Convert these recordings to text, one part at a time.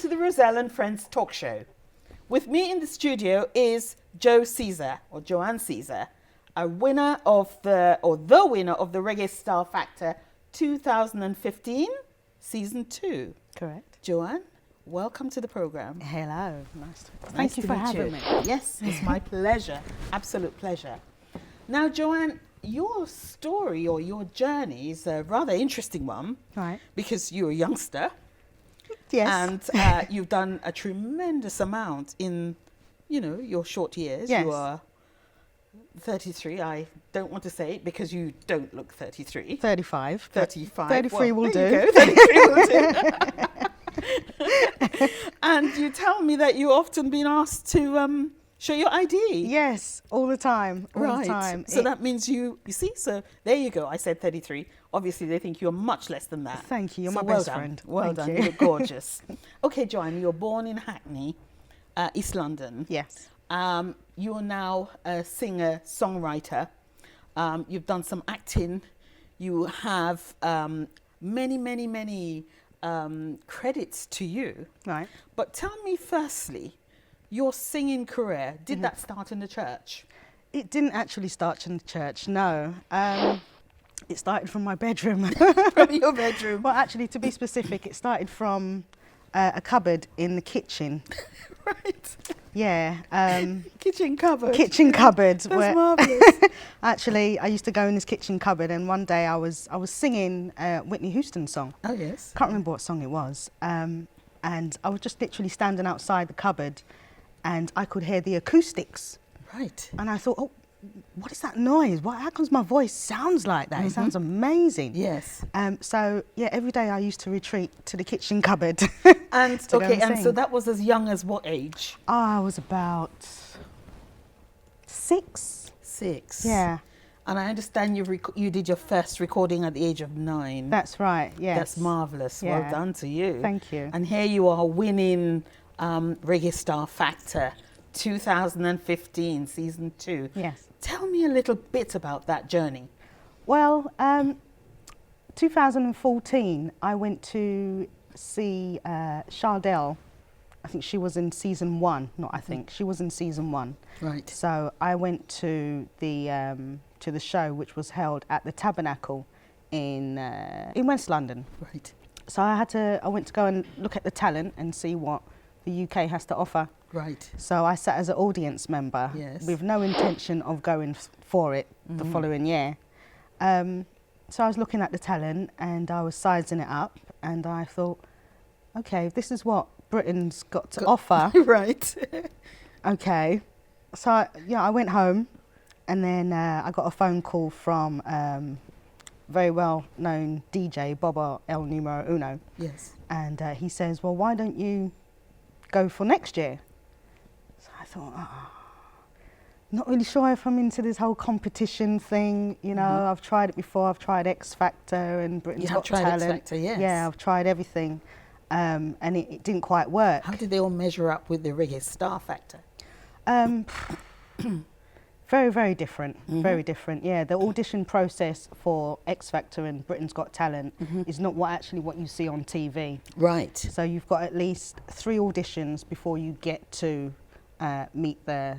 to the Roselle and Friends Talk Show. With me in the studio is Joanne Caesar, the winner of the Reggae Star Factor 2015 Season 2. Correct. Joanne, welcome to the program. Hello. Thank you for having me. Yes, it's my pleasure. Absolute pleasure. Now, Joanne, your story or your journey is a rather interesting one. Right. Because you're a youngster. Yes. And you've done a tremendous amount in, your short years. Yes. You are 33. I don't want to say it because you don't look 33. 35. 35. 33 will do. You go. 33 will do. And you tell me that you've often been asked to show your ID. Yes, all the time. All the time. So that means you see, so there you go. I said 33. Obviously, they think you're much less than that. Thank you. You're so my best friend. Well done. You look gorgeous. Okay, Joanne, you were born in Hackney, East London. Yes. You are now a singer, songwriter. You've done some acting. You have many credits to you. Right. But tell me firstly, your singing career, did that start in the church? It didn't actually start in the church, no. It started from my bedroom. From your bedroom? Well, actually, to be specific, it started from a cupboard in the kitchen. Right. Yeah. Kitchen cupboard. Kitchen cupboard. That's marvellous. Actually, I used to go in this kitchen cupboard, and one day I was singing Whitney Houston's song. Oh, yes. Can't remember what song it was. And I was just literally standing outside the cupboard, and I could hear the acoustics. Right. And I thought, oh, what is that noise? How comes my voice sounds like that? It sounds amazing. Yes. So, yeah, every day I used to retreat to the kitchen cupboard. And, so that was as young as what age? I was about 6. 6. Yeah. And I understand you did your first recording at the age of 9. That's right, yes. That's marvellous. Yeah. Well done to you. Thank you. And here you are winning Reggae Star Factor 2015 Season 2. Yes. Tell me a little bit about that journey. Well, 2014, I went to see Chardell. I think she was in Season 1. Not I think. She was in Season 1. Right. So I went to the show, which was held at the Tabernacle in West London. Right. So I went to go and look at the talent and see what the UK has to offer. Right. So I sat as an audience member with no intention of going for it the following year. So I was looking at the talent and I was sizing it up, and I thought, okay, this is what Britain's got to offer. Right. Okay. So I went home, and then I got a phone call from very well-known DJ, Boba El Numero Uno. Yes. And he says, well, why don't you go for next year? So I thought, not really sure if I'm into this whole competition thing. I've tried it before. I've tried X Factor and Britain's Got Talent. X Factor, yes. Yeah, I've tried everything, and it didn't quite work. How did they all measure up with the Reggae Star Factor? Very, very different. Very different. Yeah, the audition process for X Factor and Britain's Got Talent is not what you see on TV. Right. So you've got at least 3 auditions before you get to meet the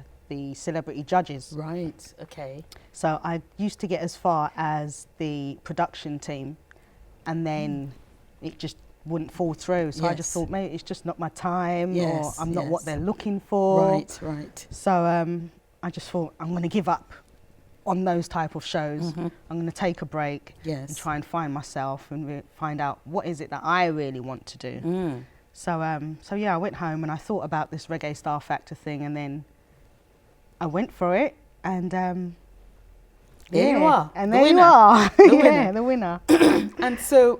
celebrity judges. Right. Okay. So I used to get as far as the production team, and then it just wouldn't fall through. So I just thought, maybe it's just not my time, or I'm not what they're looking for. Right. Right. So I just thought, I'm going to give up on those type of shows. I'm going to take a break and try and find myself and find out what is it that I really want to do. So I went home and I thought about this Reggae Star Factor thing, and then I went for it, and there you are. And there you are. The winner. And so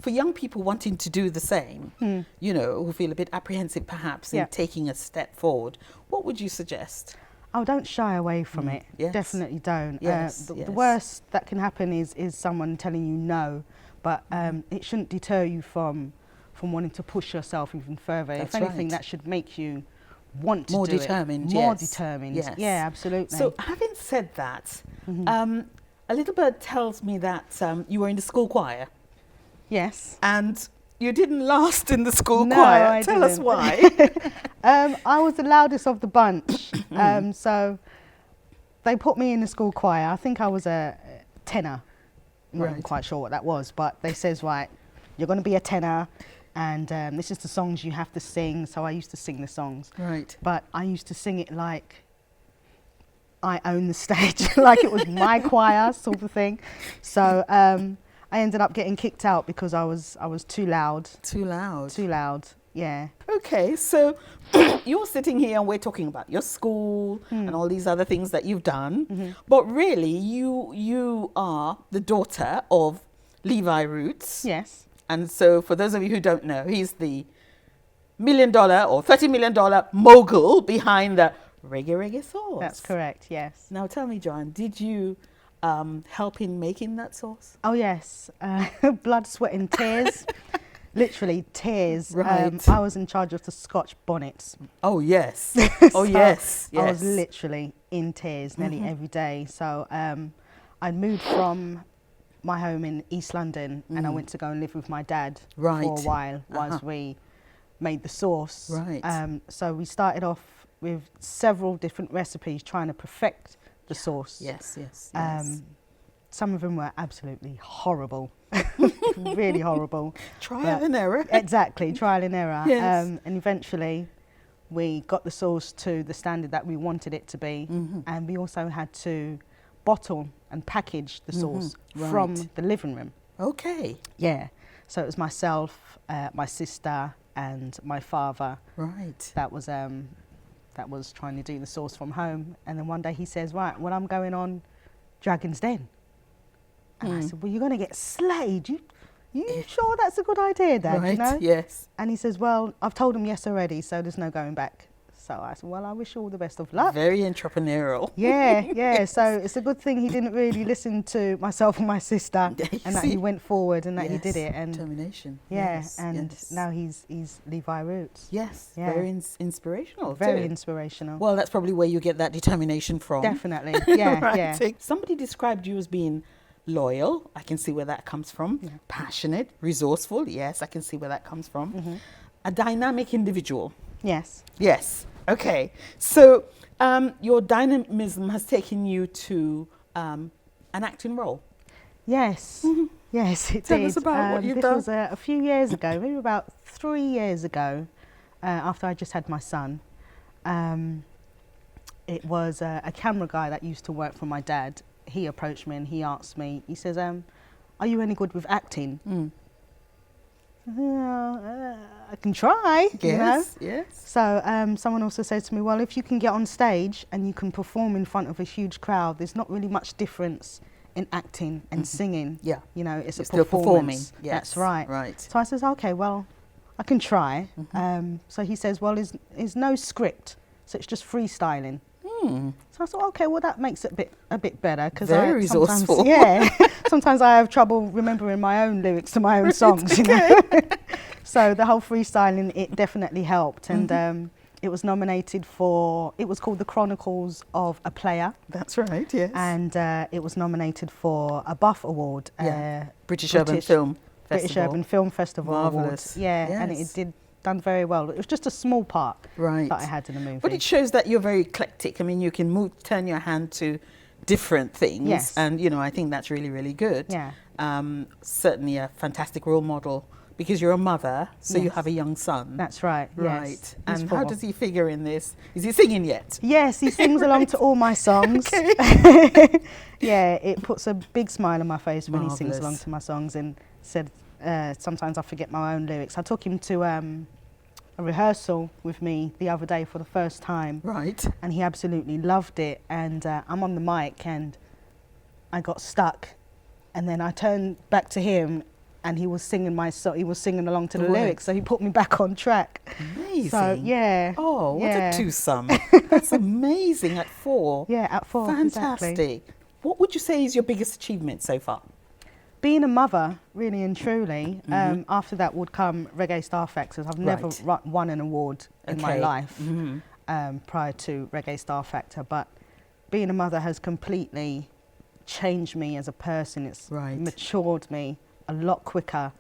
for young people wanting to do the same, who feel a bit apprehensive perhaps in taking a step forward, what would you suggest? Oh, don't shy away from it. Yes. Definitely don't. Yes, the worst that can happen is someone telling you no, but it shouldn't deter you from wanting to push yourself even further. That's if anything, right. that should make you want to more do determined. it. More determined. Yes. Yeah, absolutely. So having said that, a little bird tells me that you were in the school choir. Yes. And you didn't last in the school No, choir. I Tell us didn't. why. I was the loudest of the bunch. So they put me in the school choir. I think I was a tenor. I'm not quite sure what that was, but they says, right, you're going to be a tenor, and this is the songs you have to sing. So I used to sing the songs. Right. But I used to sing it like I own the stage, like it was my choir sort of thing. So I ended up getting kicked out because I was too loud. Too loud. Too loud, yeah. Okay, so you're sitting here and we're talking about your school and all these other things that you've done. But really, you are the daughter of Levi Roots. Yes. And so for those of you who don't know, he's the $1 million or $30 million mogul behind the Reggae sauce. That's correct, yes. Now tell me, Joanne, did you help in making that sauce? Oh, yes. Blood, sweat and tears. Literally tears. Right. I was in charge of the Scotch bonnets. Oh, yes. So yes. I was literally in tears nearly every day. So I moved from my home in East London and I went to go and live with my dad for a while whilst we made the sauce. Right. So we started off with several different recipes trying to perfect the sauce. Yes. Some of them were absolutely horrible, really horrible. Trial and error. Exactly, trial and error. Yes. And eventually we got the sauce to the standard that we wanted it to be. And we also had to bottle and package the sauce from the living room. Okay. Yeah. So it was myself, my sister and my father. Right. That was trying to do the sauce from home. And then one day he says, right, well, I'm going on Dragon's Den. And I said, well, you're going to get slayed. You sure that's a good idea, Dad? Right, you know? yes. And he says, well, I've told him yes already, so there's no going back. So I said, well, I wish you all the best of luck. Very entrepreneurial. Yeah. So it's a good thing he didn't really listen to myself and my sister, and that he went forward and that he did it. And determination. Yeah, now he's Levi Roots. Yes, Yeah. very inspirational. Very too. inspirational. Well, that's probably where you get that determination from. Definitely. Yeah, Right. yeah. Somebody described you as being loyal. I can see where that comes from. Yeah. Passionate, resourceful. Yes, I can see where that comes from. A dynamic individual. Yes. Yes. Okay. So your dynamism has taken you to an acting role. Yes. Yes, it Tell did. us about what you've this done. was a few years ago, maybe about 3 years ago, after I just had my son. It was a camera guy that used to work for my dad. He approached me and he asked me, he says, are you any good with acting? I can try, you know? Yes. So someone also said to me, well, if you can get on stage and you can perform in front of a huge crowd, there's not really much difference in acting and singing. Yeah. You know, it's You're a still performing. performance. Yes. That's right. Right. So I says, okay, well, I can try. So he says, well, there's no script, so it's just freestyling. So I thought, okay, well, that makes it a bit better. Very resourceful. Yeah. Sometimes I have trouble remembering my own lyrics to my own songs, you know. So the whole freestyling, it definitely helped. And it was nominated for, it was called The Chronicles of a Player. That's right, yes. And it was nominated for a BAFTA award. British Urban Film Festival. British Urban Film Festival Marvellous. Award. Yeah, Yes. and it did done very well. It was just a small part Right. that I had in the movie. But it shows that you're very eclectic. I mean, you can turn your hand to different things. Yes. And, you know, I think that's really, really good. Yeah. Certainly a fantastic role model because you're a mother, so you Yes. have a young son. That's right. Right. Yes. And He's how 4. does he figure in this? Is he singing yet? Yes, he sings along to all my songs. Okay. Yeah, it puts a big smile on my face when he sings Marvellous. along to my songs. And said sometimes I forget my own lyrics. I took him to a rehearsal with me the other day for the first time. Right. And he absolutely loved it. And I'm on the mic and I got stuck. And then I turned back to him and he was singing my song. He was singing along to the Right. lyrics. So he put me back on track. Amazing. So, yeah. Oh, what yeah. a twosome. That's amazing at 4. Yeah, at 4. Fantastic. Exactly. What would you say is your biggest achievement so far? Being a mother, really and truly, after that would come Reggae Star Factors. I've never Right. won an award in my Okay. life prior to Reggae Star Factor, but being a mother has completely changed me as a person. It's Right. matured me a lot quicker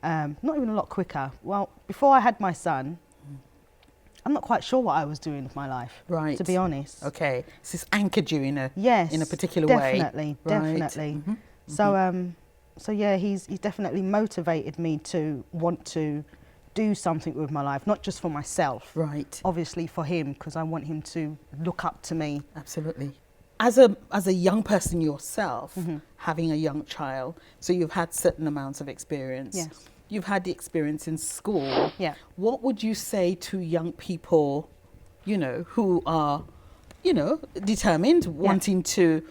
Not even a lot quicker. Well, before I had my son, I'm not quite sure what I was doing with my life, right? To be honest. Okay, so it's anchored you in a particular way. Right. Definitely. So yeah, he's definitely motivated me to want to do something with my life, not just for myself. Right. Obviously for him, because I want him to look up to me. Absolutely. As a young person yourself, having a young child, so you've had certain amounts of experience. Yes. You've had the experience in school. Yeah. What would you say to young people, who are, determined, wanting to,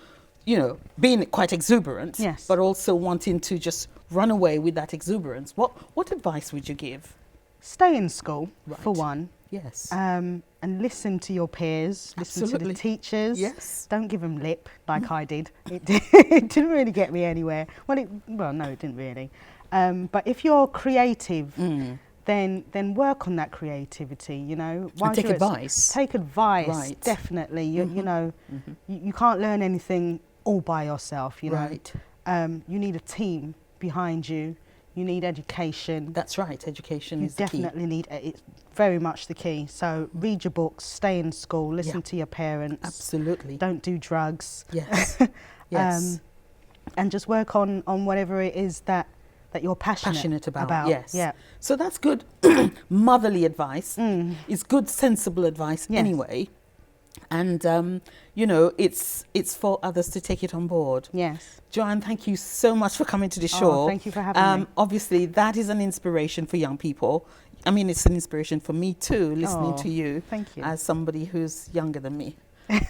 being quite exuberant, yes, but also wanting to just run away with that exuberance? What advice would you give? Stay in school, for one. Yes. And listen to your peers, listen to the teachers. Yes. Don't give them lip like I did. It didn't really get me anywhere. No, it didn't really. But if you're creative, then work on that creativity, and take advice. Take advice, right. Definitely. You can't learn anything all by yourself, Right. You need a team behind you. You need education. That's right, education is the key. You definitely need it. It's very much the key. So read your books, stay in school, listen to your parents. Absolutely. Don't do drugs. Yes. Yes. And just work on whatever it is that you're passionate about. Yes. Yeah. So that's good motherly advice. It's good, sensible advice anyway. And, it's for others to take it on board. Yes. Joanne, thank you so much for coming to the show. Thank you for having me. Obviously, that is an inspiration for young people. I mean, it's an inspiration for me too, listening to you. Thank you. As somebody who's younger than me.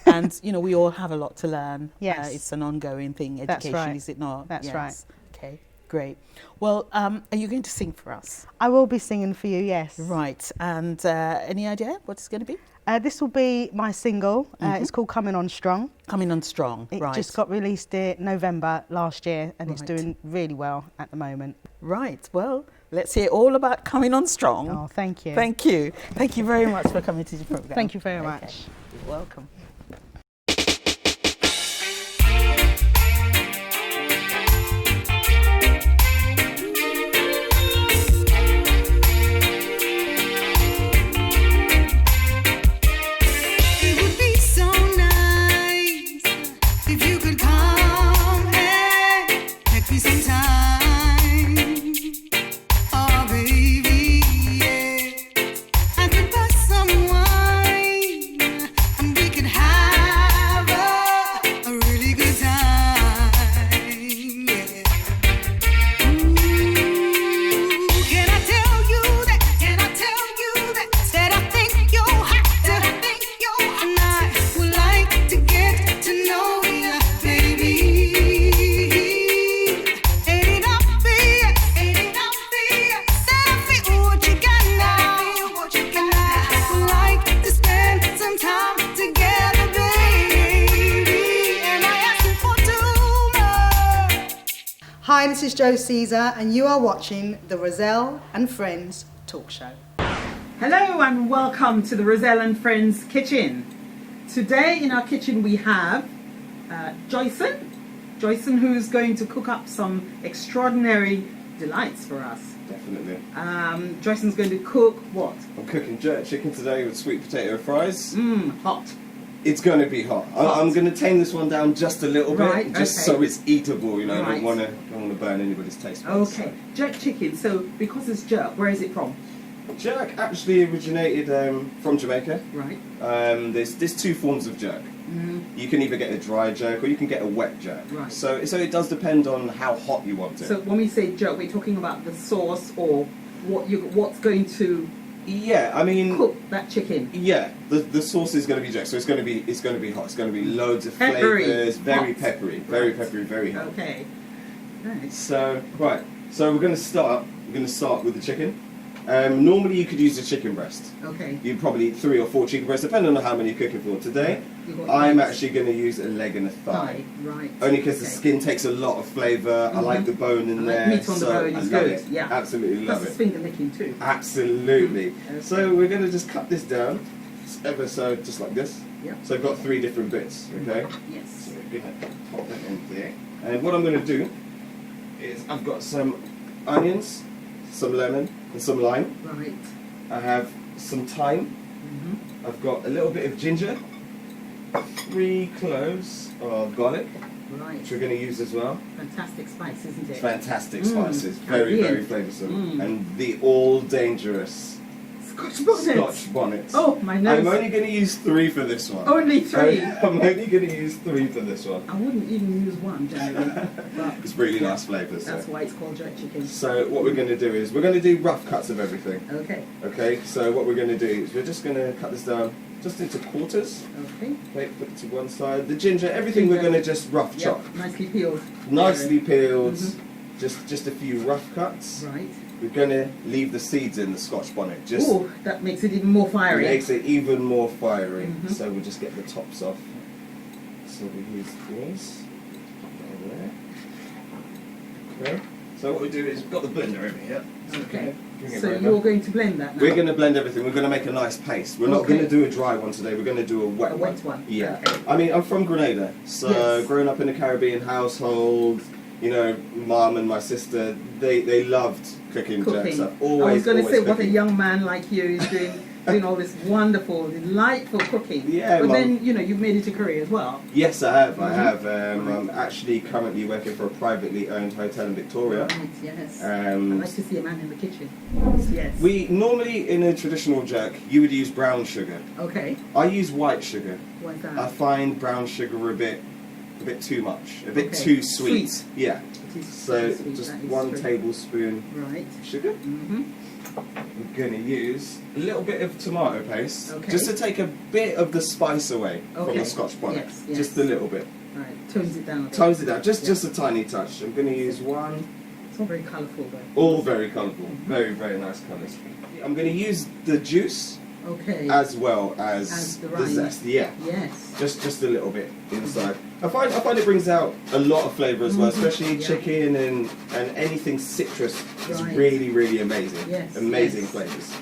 And, we all have a lot to learn. Yes. It's an ongoing thing, education, That's right. is it not? That's right. Okay, great. Well, are you going to sing for us? I will be singing for you, yes. Right. And any idea what it's going to be? This will be my single. It's called Coming On Strong. Coming On Strong, It right. just got released in November last year, and it's doing really well at the moment. Right. Well, let's hear all about Coming On Strong. Oh, thank you. Thank you. Thank you very much for coming to the program. Thank you very much. You're welcome. Hi, this is Jo Caesar, and you are watching the Roselle and Friends Talk Show. Hello and welcome to the Roselle and Friends kitchen. Today in our kitchen we have Joyson, who's going to cook up some extraordinary delights for us. Definitely. Joyson's going to cook what? I'm cooking jerk chicken today with sweet potato fries. Hot. It's going to be hot. I'm going to tame this one down just a little bit, just so it's eatable. I don't want to burn anybody's taste buds. Okay. Jerk chicken. So because it's jerk, where is it from? Jerk actually originated from Jamaica. Right. There's two forms of jerk. You can either get a dry jerk or you can get a wet jerk. Right. So it does depend on how hot you want it. So when we say jerk, we're talking about the sauce or what's going to cook that chicken. Yeah, the sauce is going to be jerk, so it's going to be hot. It's going to be loads of Peppery. flavors, very Hot. peppery, very hot. Okay. Nice. So we're going to start with the chicken. Normally you could use a chicken breast. Okay. You'd probably eat 3 or 4 chicken breasts, depending on how many you're cooking for. Today, I'm actually going to use a leg and a thigh. Right. Only because the skin takes a lot of flavour. I like the bone in there. Meat on the bone is good. It. Yeah. Absolutely love Plus it. it's finger licking too. Absolutely. Okay. So we're going to just cut this down, ever so, just like this. Yep. So I've got 3 different bits. Okay. Yes. So we're going to pop that in there. And what I'm going to do is I've got some onions, some lemon and some lime. Right. I have some thyme. I've got a little bit of ginger, 3 cloves of garlic, which we're going to use as well. Fantastic spice, isn't it? Fantastic spices, very, very flavoursome. And the all-dangerous Scotch bonnet. Oh, my nose. I'm only going to use 3 for this one. Only 3? I'm only going to use 3 for this one. I wouldn't even use 1 generally. But it's really nice flavours. That's why it's called jerk chicken. So what we're going to do is, we're going to do rough cuts of everything. Okay. Okay, so what we're going to do is, we're just going to cut this down just into quarters. Okay. Okay, put it to one side. The ginger, everything we're going to just rough chop. Nicely peeled. Nicely peeled. Just a few rough cuts. Right. We're going to leave the seeds in the Scotch bonnet. Oh, that makes it even more fiery. It makes it even more fiery. So we'll just get the tops off. So we use this. Over there. Okay. So what we do is, we've got the blender over here. Okay. So you're going to blend that now? We're going to blend everything. We're going to make a nice paste. We're not going to do a dry one today. We're going to do a wet one. A wet one. Yeah. Okay. I mean, I'm from Grenada, so growing up in a Caribbean household, you know, Mum and my sister, they loved cooking. Jerks up. I was going to say, what a young man like you is doing all this wonderful, delightful cooking. Yeah, but then, you know, you've made it a career as well. Yes, I have. I have. I'm actually currently working for a privately owned hotel in Victoria. Right, yes. I like to see a man in the kitchen. Yes. We normally, in a traditional jerk, you would use brown sugar. Okay. I use white sugar. Why is that? I find brown sugar a bit too much, a bit too sweet. Yeah. So just 1 tablespoon sugar. We're going to use a little bit of tomato paste, just to take a bit of the spice away from the Scotch bonnet. Yes. Just a little bit. Right, tones it down a bit. Tones it down, just a tiny touch. I'm going to use 1. It's all very colourful though. All very colourful, very, very nice colours. I'm going to use the juice as well as the zest. Yeah. Yes. Just a little bit inside. I find it brings out a lot of flavour as well, especially chicken and anything citrus. It's really, really amazing. Yes. Amazing flavours.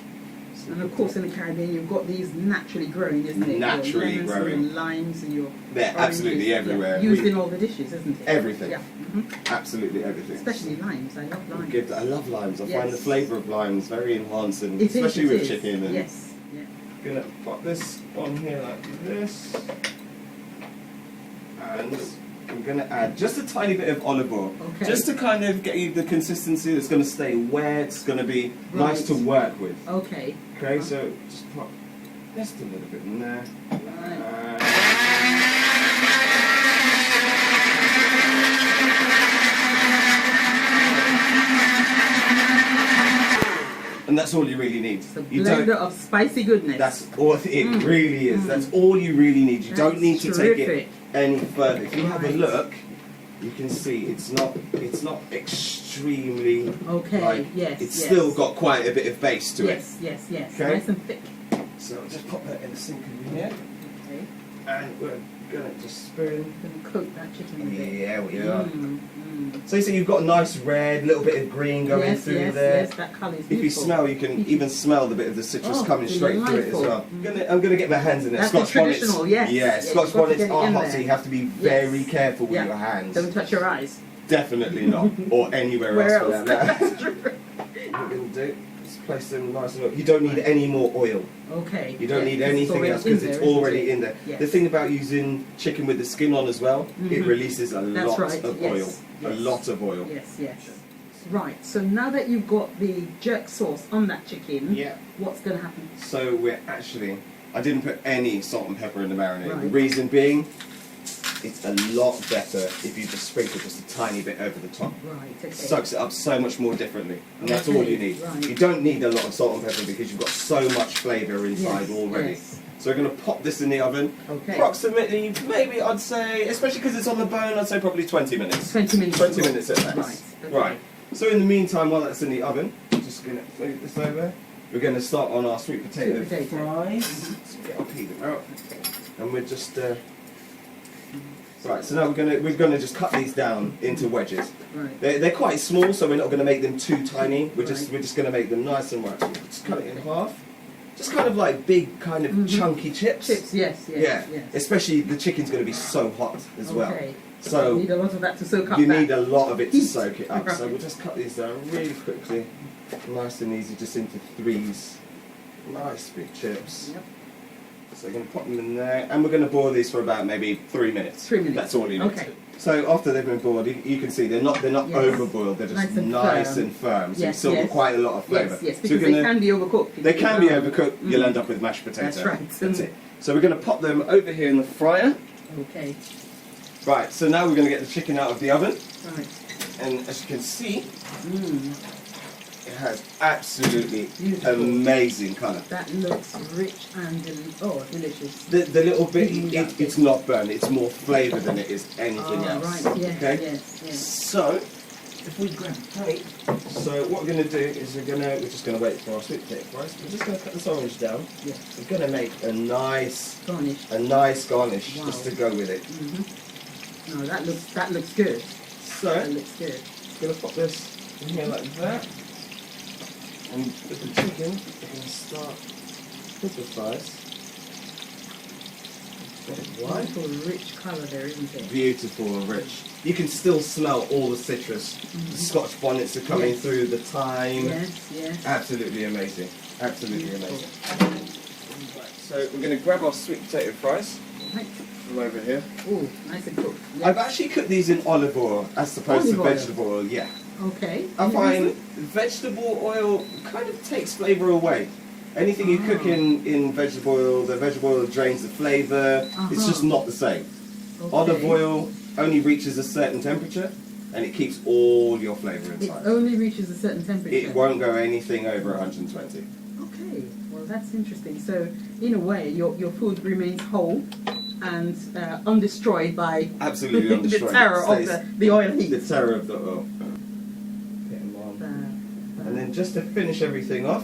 And of course in the Caribbean you've got these naturally growing, isn't it? Naturally your growing. And limes and your They're absolutely everywhere. Yeah. Used in all the dishes, isn't it? Everything. Yeah. Absolutely everything. Especially limes. I love limes. I love limes. I find the flavour of limes very enhancing, especially with chicken. And yes. Yeah. I'm going to pop this on here like this. And I'm going to add just a tiny bit of olive oil, just to kind of get you the consistency that's going to stay wet, it's going to be nice to work with. Okay. Okay, so just pop just a little bit in there. And that's all you really need. It's a blender of spicy goodness. That's all it really is. That's all you really need. You don't need to take it any further. If you have a look, you can see it's not extremely it's still got quite a bit of base to it. Yes. Okay? Nice and thick. So I'll just pop that in the sink over here. Okay. And we're gonna just spoon. Gonna coat that chicken a bit. Yeah, we are. So you see you've got a nice red, little bit of green going through there. Yes, that colour is beautiful. If you smell, you can even smell the bit of the citrus coming straight through it as well. I'm gonna get my hands in there. That's Scotch bonnets. Scotch bonnets are hot, so you have to be very careful with your hands. Don't touch your eyes. Definitely not, or anywhere else for that matter. That's true. What we're gonna do is place them nice and up. You don't need any more oil. Okay. You don't need anything else because it's already in there. The thing about using chicken with the skin on as well, it releases a lot of oil. A lot of oil. Yes. Right, so now that you've got the jerk sauce on that chicken, what's going to happen? So I didn't put any salt and pepper in the marinade. The reason being, it's a lot better if you just sprinkle just a tiny bit over the top. Right, okay. Soaks it up so much more differently. And that's all you need. Right. You don't need a lot of salt and pepper because you've got so much flavour inside already. So we're going to pop this in the oven. Approximately, maybe I'd say, especially because it's on the bone, I'd say probably 20 minutes. 20 minutes. 20 minutes at best. Right. So in the meantime, while that's in the oven, I'm just going to move this over. We're going to start on our sweet potato fries. I'll peel them out. And we're just... Right, so now we're going to just cut these down into wedges. Right. They're quite small, so we're not going to make them too tiny. We're just going to make them nice and right. So just cut it in half. Just kind of like big, kind of chunky chips. Chips, yes. Especially the chicken's going to be so hot as well. So you need a lot of that to soak up. You that need a lot of it to heat. soak it up. Right. So we'll just cut these down really quickly, nice and easy, just into threes. Nice big chips. Yep. So we're going to pop them in there, and we're going to boil these for about maybe 3 minutes. 3 minutes. That's all you need. Okay. So after they've been boiled, you can see they're not Yes. overboiled. They're just nice and firm. So Yes, you've still yes. got quite a lot of flavour. Yes, So because you're they can be overcooked. They can be overcooked. You'll end up with mashed potato. That's right. That's it. So we're going to pop them over here in the fryer. Okay. Right. So now we're going to get the chicken out of the oven. Right. And as you can see, it has absolutely Beautiful. amazing colour. That looks rich and delicious. The little bit, Mm, it's not burnt, it's more flavour than it is anything else. Right, yes, okay? yes. So, if we grab a plate, so what we're going to do is we're just going to wait for our sweet potato fries. We're just going to cut this orange down. Yes. We're going to make a nice Garnish. garnish just to go with it. No, that looks good. So, That looks good. I'm going to pop this in here like that. And with the chicken, we're going to start with the fries. Wonderful, rich colour there, isn't it? Beautiful and rich. You can still smell all the citrus. The Scotch bonnets are coming through, the thyme. Yes. Absolutely amazing. Absolutely Beautiful. amazing. Right, so we're going to grab our sweet potato fries Right. from over here. Oh, nice and cooked. Yes. I've actually cooked these in olive oil as opposed to Olive oil? vegetable oil, yeah. Okay. I Any find reason? vegetable oil kind of takes flavour away. Anything you cook in vegetable oil, the vegetable oil drains the flavour. It's just not the same. Okay. Olive oil only reaches a certain temperature and it keeps all your flavour It inside. only reaches a certain temperature. It won't go anything over 120. Okay, well that's interesting. So in a way, your food remains whole and undestroyed by Absolutely the undestroyed. terror of Stays- the oil heat. The terror of the oil. Get 'em on. And then just to finish everything off,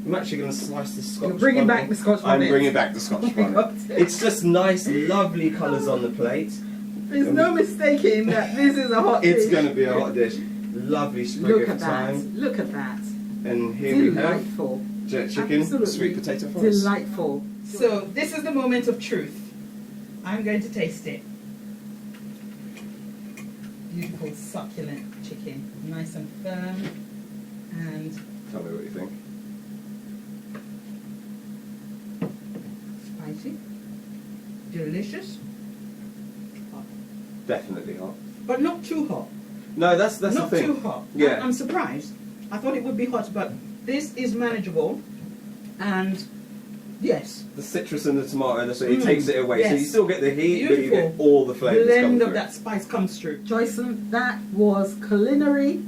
I'm actually going to slice the Scotch You're bringing bonnet. back the Scotch I'm bonnet. bringing back the Scotch bonnet. It's just nice, lovely colours on the plate. There's no mistaking that this is a hot dish. It's going to be a hot dish. Lovely sprig Look of at that. thyme. Look at that. And here we have Delightful. jerk chicken, Absolutely sweet potato fries. delightful. So this is the moment of truth. I'm going to taste it. Beautiful, succulent chicken. Nice and firm. And Tell me what you think. spicy. Delicious. Definitely hot. But not too hot. No, that's the Not thing. too hot. Yeah. I'm surprised. I thought it would be hot, but this is manageable. And yes, The citrus and the tomato, so it takes it away. So yes. you still get the heat, but you Beautiful. get all the flavours come blend through. of that spice comes through. Joyson, that was culinary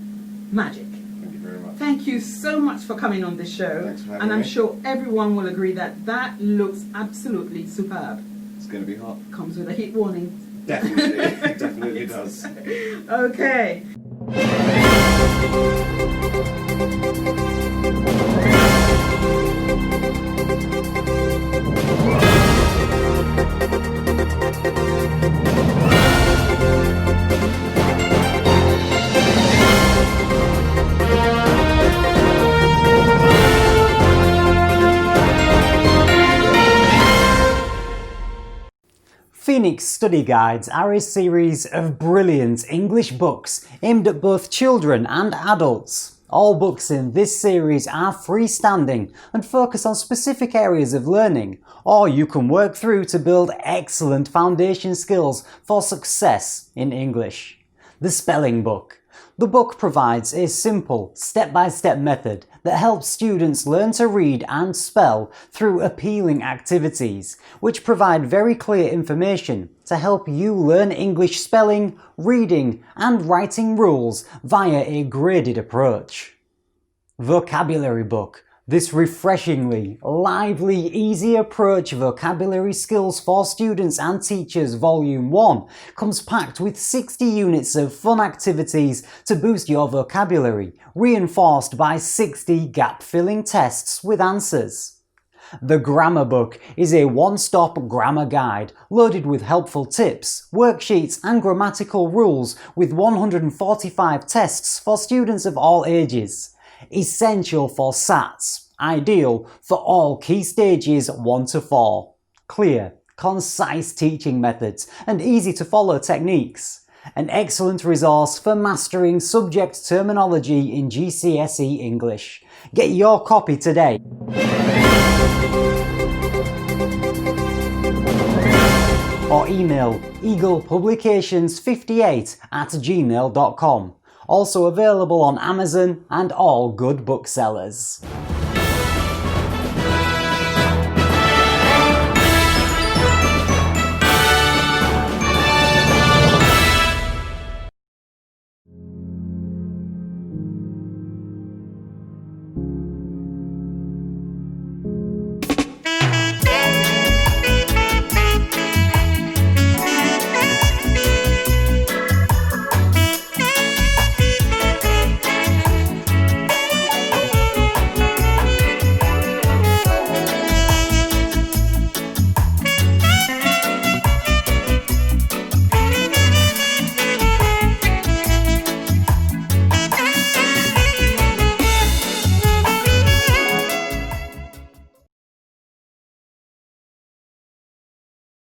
magic. Thank you very much. Thank you so much for coming on this show. Thanks for having and I'm me. sure everyone will agree that that looks absolutely superb. It's going to be hot. Comes with a heat warning. Definitely. It definitely does. Okay. Phoenix Study Guides are a series of brilliant English books aimed at both children and adults. All books in this series are freestanding and focus on specific areas of learning, or you can work through to build excellent foundation skills for success in English. The Spelling Book. The book provides a simple, step-by-step method that helps students learn to read and spell through appealing activities, which provide very clear information to help you learn English spelling, reading, and writing rules via a graded approach. Vocabulary Book. This refreshingly, lively, easy approach vocabulary skills for students and teachers Volume 1 comes packed with 60 units of fun activities to boost your vocabulary, reinforced by 60 gap-filling tests with answers. The Grammar Book is a one-stop grammar guide loaded with helpful tips, worksheets and grammatical rules with 145 tests for students of all ages. Essential for SATs, ideal for all key stages 1 to 4. Clear, concise teaching methods and easy to follow techniques. an excellent resource for mastering subject terminology in GCSE English. Get your copy today. Or email eaglepublications58@gmail.com. Also available on Amazon and all good booksellers.